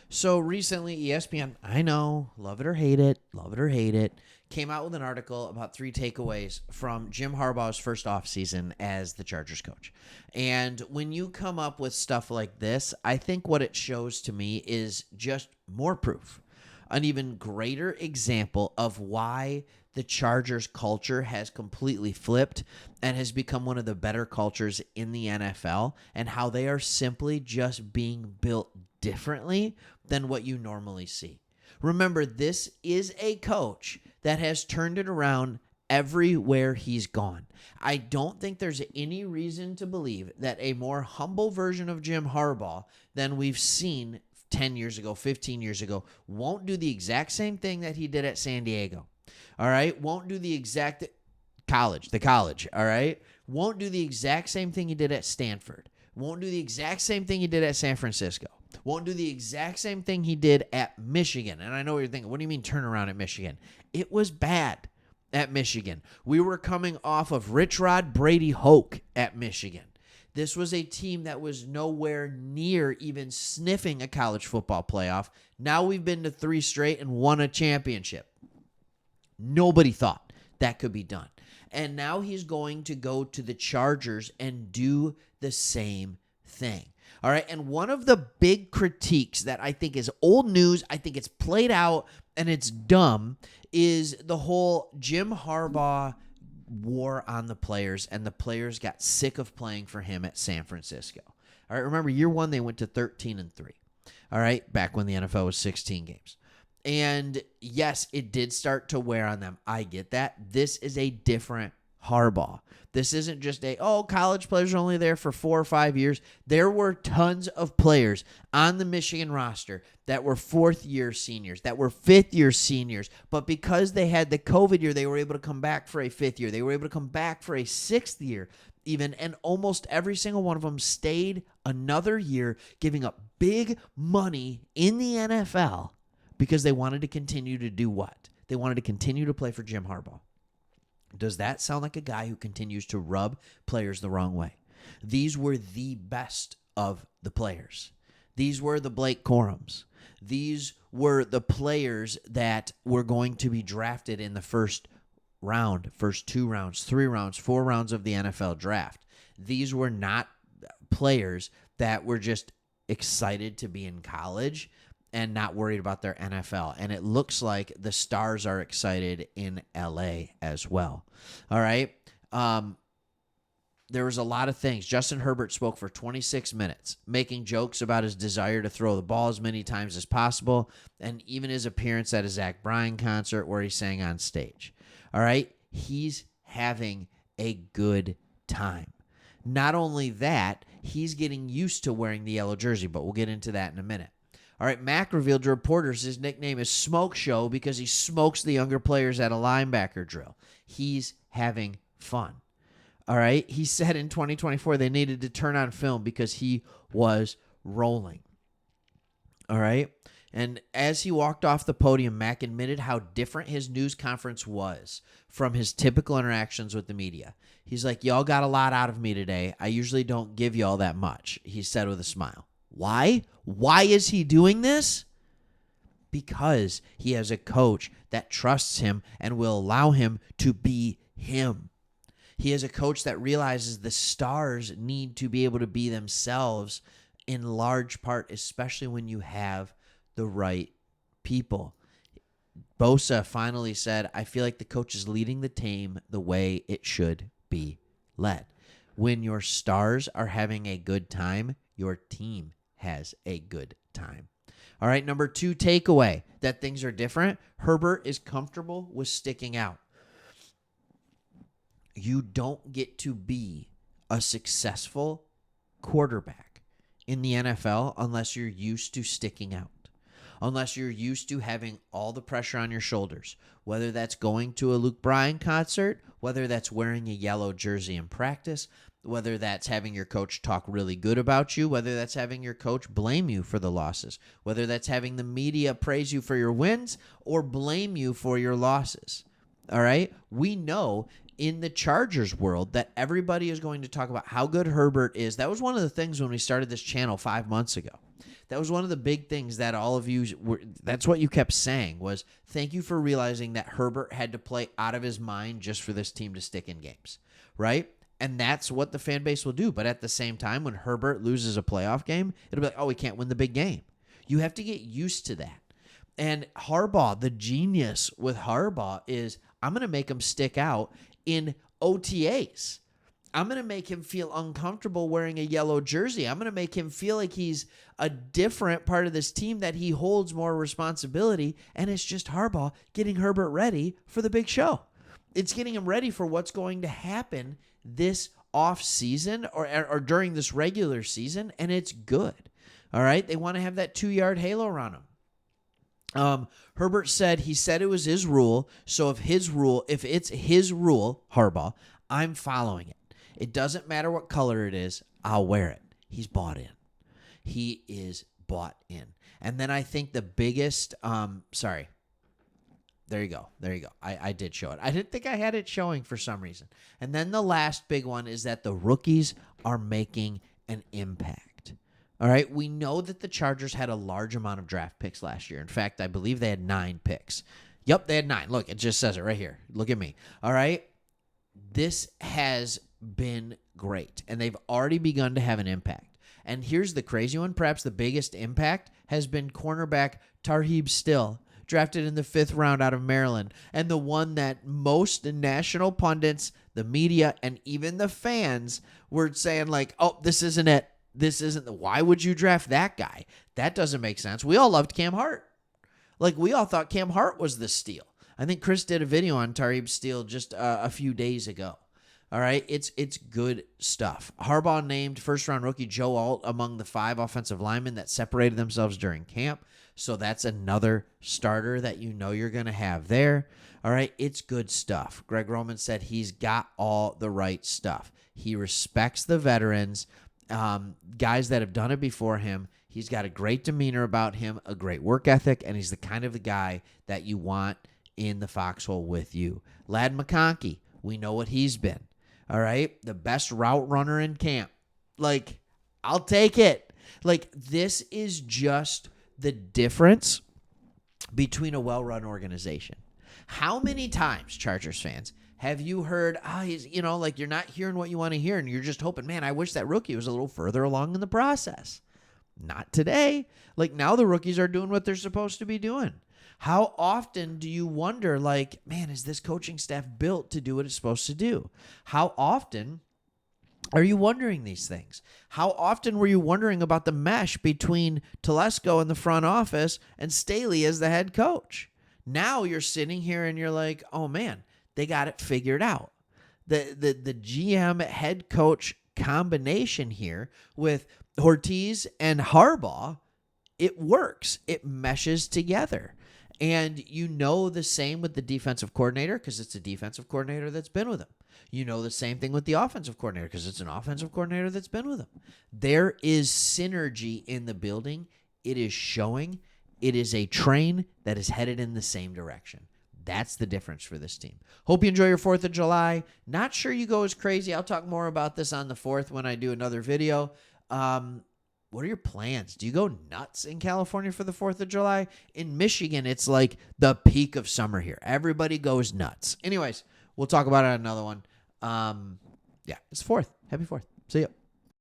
So recently, ESPN, I know, love it or hate it, came out with an article about 3 takeaways from Jim Harbaugh's first offseason as the Chargers coach. And when you come up with stuff like this, I think what it shows to me is just more proof, an even greater example of why the Chargers culture has completely flipped and has become one of the better cultures in the NFL, and how they are simply just being built differently than what you normally see. Remember, this is a coach that has turned it around everywhere he's gone. I don't think there's any reason to believe that a more humble version of Jim Harbaugh than we've seen 10 years ago, 15 years ago, won't do the exact same thing that he did at San Diego. All right? Won't do the exact college, all right? Won't do the exact same thing he did at Stanford. Won't do the exact same thing he did at San Francisco. Won't do the exact same thing he did at Michigan. And I know what you're thinking, what do you mean turn around at Michigan? It was bad at Michigan. We were coming off of Rich Rod Brady Hoke at Michigan. This was a team that was nowhere near even sniffing a college football playoff. Now we've been to 3 straight and won a championship. Nobody thought that could be done. And now he's going to go to the Chargers and do the same thing. All right. And one of the big critiques that I think is old news, I think it's played out and it's dumb, is the whole Jim Harbaugh war on the players, and the players got sick of playing for him at San Francisco. All right. Remember, year 1, they went to 13-3. All right. Back when the NFL was 16 games. And yes, it did start to wear on them. I get that. This is a different Harbaugh. This isn't just college players are only there for 4 or 5 years. There were tons of players on the Michigan roster that were 4th-year seniors, that were 5th-year seniors. But because they had the COVID year, they were able to come back for a 5th year. They were able to come back for a 6th year even. And almost every single one of them stayed another year, giving up big money in the NFL because they wanted to continue to do what? They wanted to continue to play for Jim Harbaugh. Does that sound like a guy who continues to rub players the wrong way? These were the best of the players. These were the Blake Corums. These were the players that were going to be drafted in the first round, first 2 rounds, 3 rounds, 4 rounds of the NFL draft. These were not players that were just excited to be in college and not worried about their NFL. And it looks like the stars are excited in LA as well. All right. There was a lot of things. Justin Herbert spoke for 26 minutes, making jokes about his desire to throw the ball as many times as possible, and even his appearance at a Zach Bryan concert where he sang on stage. All right. He's having a good time. Not only that, he's getting used to wearing the yellow jersey, but we'll get into that in a minute. All right, Mack revealed to reporters his nickname is Smoke Show because he smokes the younger players at a linebacker drill. He's having fun. All right, he said in 2024 they needed to turn on film because he was rolling. All right, and as he walked off the podium, Mack admitted how different his news conference was from his typical interactions with the media. He's like, y'all got a lot out of me today. I usually don't give y'all that much, he said with a smile. Why? Why is he doing this? Because he has a coach that trusts him and will allow him to be him. He has a coach that realizes the stars need to be able to be themselves in large part, especially when you have the right people. Bosa finally said, I feel like the coach is leading the team the way it should be led. When your stars are having a good time, your team has a good time. All right, number 2 takeaway that things are different. Herbert is comfortable with sticking out. You don't get to be a successful quarterback in the NFL unless you're used to sticking out, unless you're used to having all the pressure on your shoulders, whether that's going to a Luke Bryan concert, whether that's wearing a yellow jersey in practice, whether that's having your coach talk really good about you, whether that's having your coach blame you for the losses, whether that's having the media praise you for your wins or blame you for your losses. All right? We know in the Chargers world that everybody is going to talk about how good Herbert is. That was one of the things when we started this channel 5 months ago. That was one of the big things that all of you that's what you kept saying was, thank you for realizing that Herbert had to play out of his mind just for this team to stick in games, right? And that's what the fan base will do. But at the same time, when Herbert loses a playoff game, it'll be like, oh, we can't win the big game. You have to get used to that. And Harbaugh, the genius with Harbaugh is, I'm going to make him stick out in OTAs. I'm going to make him feel uncomfortable wearing a yellow jersey. I'm going to make him feel like he's a different part of this team, that he holds more responsibility. And it's just Harbaugh getting Herbert ready for the big show. It's getting him ready for what's going to happen this off season or during this regular season. And it's good. All right. They want to have that 2-yard halo around him. Herbert said it was his rule. So if it's his rule, Harbaugh, I'm following it. It doesn't matter what color it is. I'll wear it. He's bought in. He is bought in. And then I think the biggest, sorry. There you go. I did show it. I didn't think I had it showing for some reason. And then the last big one is that the rookies are making an impact. All right. We know that the Chargers had a large amount of draft picks last year. In fact, I believe they had 9 picks. Yep, they had 9. Look, it just says it right here. Look at me. All right. This has been great, and they've already begun to have an impact. And here's the crazy one. Perhaps the biggest impact has been cornerback Tarheeb Still, drafted in the 5th round out of Maryland, and the one that most national pundits, the media, and even the fans were saying like, oh, this isn't it. Why would you draft that guy? That doesn't make sense. We all loved Cam Hart. Like, we all thought Cam Hart was the steal. I think Chris did a video on Tarheeb Still just a few days ago. All right, it's good stuff. Harbaugh named first-round rookie Joe Alt among the 5 offensive linemen that separated themselves during camp. So that's another starter that you know you're going to have there. All right, it's good stuff. Greg Roman said he's got all the right stuff. He respects the veterans, guys that have done it before him. He's got a great demeanor about him, a great work ethic, and he's the kind of the guy that you want in the foxhole with you. Ladd McConkey, we know what he's been. All right, the best route runner in camp. Like, I'll take it. Like, this is just the difference between a well-run organization. How many times, Chargers fans, have you heard, you're not hearing what you want to hear, and you're just hoping, man, I wish that rookie was a little further along in the process. Not today. Like, now the rookies are doing what they're supposed to be doing. How often do you wonder, like, man, is this coaching staff built to do what it's supposed to do? How often are you wondering these things? How often were you wondering about the mesh between Telesco in the front office and Staley as the head coach? Now you're sitting here and you're like, oh, man, they got it figured out. The GM head coach combination here with Hortiz and Harbaugh, it works. It meshes together. And you know the same with the defensive coordinator because it's a defensive coordinator that's been with him. You know the same thing with the offensive coordinator because it's an offensive coordinator that's been with him. There is synergy in the building. It is showing. It is a train that is headed in the same direction. That's the difference for this team. Hope you enjoy your 4th of July. Not sure you go as crazy. I'll talk more about this on the 4th when I do another video. What are your plans? Do you go nuts in California for the 4th of July? In Michigan, it's like the peak of summer here. Everybody goes nuts. Anyways, we'll talk about it on another one. It's 4th. Happy 4th. See ya.